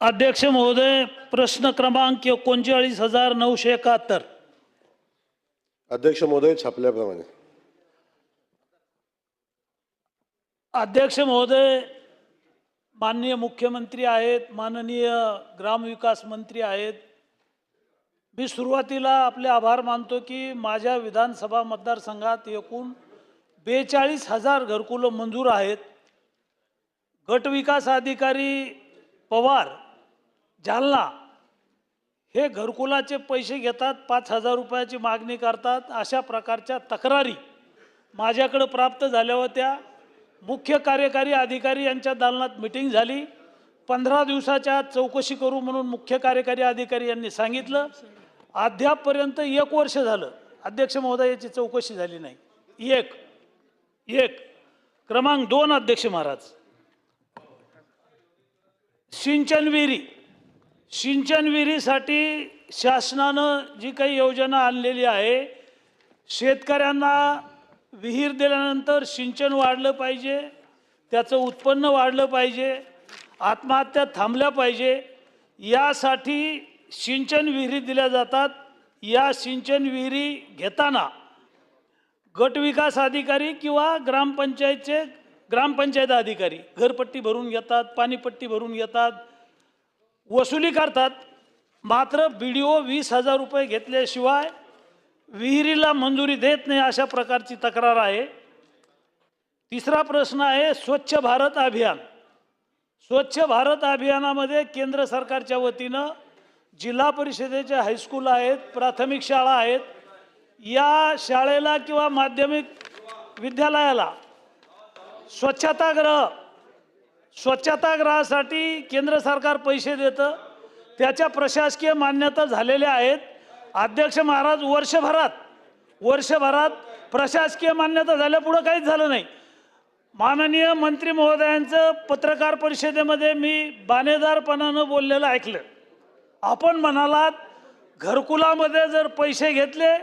अध्यक्ष महोदय, प्रश्न क्रमांक 39,971। अध्यक्ष महोदय, छापल्याप्रमाणे. अध्यक्ष महोदय, माननीय मुख्यमंत्री आहेत, माननीय ग्रामविकास मंत्री आहेत. मी सुरुवातीला आपले आभार मानतो की माझ्या विधानसभा मतदारसंघात एकूण 42,000 घरकुलं मंजूर आहेत. गट विकास अधिकारी पवार जालना हे घरकुलाचे पैसे घेतात, 5,000 रुपयाची मागणी करतात. अशा प्रकारच्या तक्रारी माझ्याकडे प्राप्त झाल्या होत्या. मुख्य कार्यकारी अधिकारी यांच्या दालनात मीटिंग झाली. 15 दिवसाच्या आत चौकशी करू म्हणून मुख्य कार्यकारी अधिकारी यांनी सांगितलं. अद्यापपर्यंत 1 वर्ष झालं अध्यक्ष महोदय याची चौकशी झाली नाही. एक क्रमांक 2 अध्यक्ष महाराज, सिंचन विहिरीसाठी शासनानं जी काही योजना आणलेली आहे, शेतकऱ्यांना विहीर दिल्यानंतर सिंचन वाढलं पाहिजे, त्याचं उत्पन्न वाढलं पाहिजे, आत्महत्या थांबल्या पाहिजे, यासाठी सिंचन विहिरी दिल्या जातात. या सिंचन विहिरी घेताना गट विकास अधिकारी किंवा ग्रामपंचायत अधिकारी घरपट्टी भरून घेतात, पाणीपट्टी भरून घेतात, वसुली करतात. मात्र BDO 20,000 रुपये घेतल्याशिवाय विहिरीला मंजुरी देत नाही, अशा प्रकारची तक्रार आहे. तिसरा प्रश्न आहे स्वच्छ भारत अभियान. स्वच्छ भारत अभियानामध्ये केंद्र सरकारच्या वतीनं जिल्हा परिषदेच्या हायस्कूल आहेत, प्राथमिक शाळा आहेत. या शाळेला किंवा माध्यमिक विद्यालयाला स्वच्छतागृहासाठी केंद्र सरकार पैसे देतं. त्याच्या प्रशासकीय मान्यता झालेल्या आहेत. अध्यक्ष महाराज, वर्षभरात प्रशासकीय मान्यता झाल्यापुढं काहीच झालं नाही. माननीय मंत्री महोदयांचं पत्रकार परिषदेमध्ये मी बाणेदारपणानं बोललेलं ऐकलं. आपण म्हणालात घरकुलामध्ये जर पैसे घेतले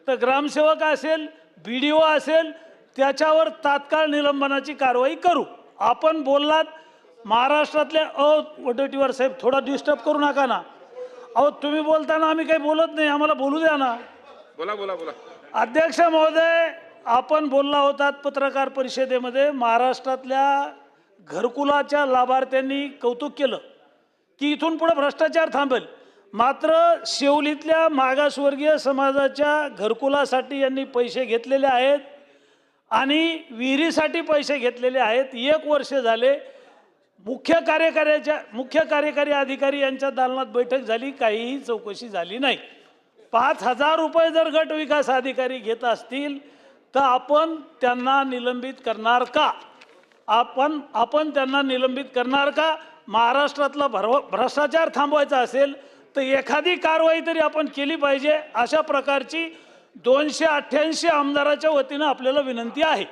तर ग्रामसेवक असेल, BDO असेल, त्याच्यावर तात्काळ निलंबनाची कारवाई करू. आपण बोललात महाराष्ट्रातले वडेट्टीवार साहेब, थोडा डिस्टर्ब करू नका ना. तुम्ही बोलताना आम्ही काही बोलत नाही, आम्हाला बोलू द्या ना. बोला. अध्यक्ष महोदय, आपण बोलला होतात पत्रकार परिषदेमध्ये, महाराष्ट्रातल्या घरकुलाच्या लाभार्थ्यांनी कौतुक केलं की इथून पुढे भ्रष्टाचार थांबेल. मात्र शेवलीतल्या मागासवर्गीय समाजाच्या घरकुलासाठी यांनी पैसे घेतलेले आहेत आणि विहिरीसाठी पैसे घेतलेले आहेत. 1 वर्ष झाले. मुख्य कार्यकारी अधिकारी यांच्या दालनात बैठक झाली, काहीही चौकशी झाली नाही. 5,000 रुपये जर गट विकास अधिकारी घेत असतील तर आपण त्यांना निलंबित करणार का? आपण त्यांना निलंबित करणार का? महाराष्ट्रातला भ्रष्टाचार थांबवायचा असेल तर एखादी कारवाई तरी आपण केली पाहिजे. अशा प्रकारची 288 आमदाराच्या वतीनं आपल्याला विनंती आहे.